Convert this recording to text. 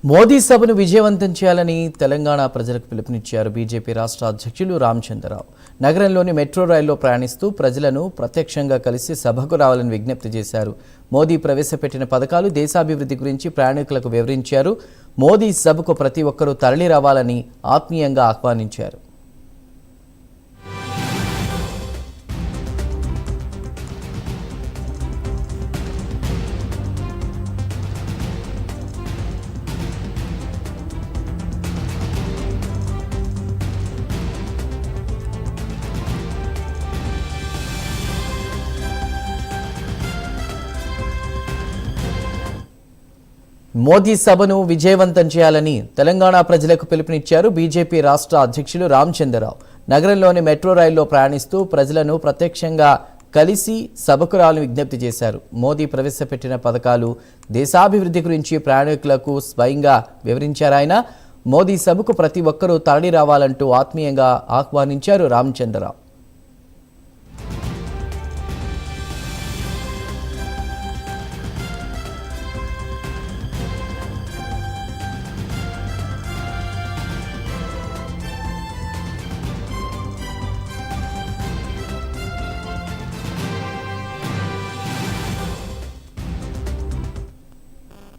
మోదీ సభను విజయవంతం చేయాలని తెలంగాణ ప్రజలకు పిలుపునిచ్చారు బీజేపీ రాష్ట్ర అధ్యక్షులు రామచంద్రరావు. నగరంలోని మెట్రో రైల్లో ప్రయాణిస్తూ ప్రజలను ప్రత్యక్షంగా కలిసి సభకు రావాలని విజ్ఞప్తి చేశారు. మోదీ ప్రవేశపెట్టిన పథకాలు, దేశాభివృద్ధి గురించి ప్రయాణికులకు వివరించారు. మోదీ సభకు ప్రతి ఒక్కరూ తరలి రావాలని ఆత్మీయంగా ఆహ్వానించారు. మోదీ సభను విజయవంతం చేయాలని తెలంగాణ ప్రజలకు పిలుపునిచ్చారు బీజేపీ రాష్ట్ర అధ్యక్షులు రామచంద్రరావు. నగరంలోని మెట్రో రైల్లో ప్రయాణిస్తూ ప్రజలను ప్రత్యక్షంగా కలిసి సభకు రావాలని విజ్ఞప్తి చేశారు. మోదీ ప్రవేశపెట్టిన పథకాలు, దేశాభివృద్ధి గురించి ప్రయాణికులకు స్వయంగా వివరించారు ఆయన. మోదీ సభకు ప్రతి ఒక్కరూ తరలి రావాలంటూ ఆత్మీయంగా ఆహ్వానించారు రామచంద్రరావు.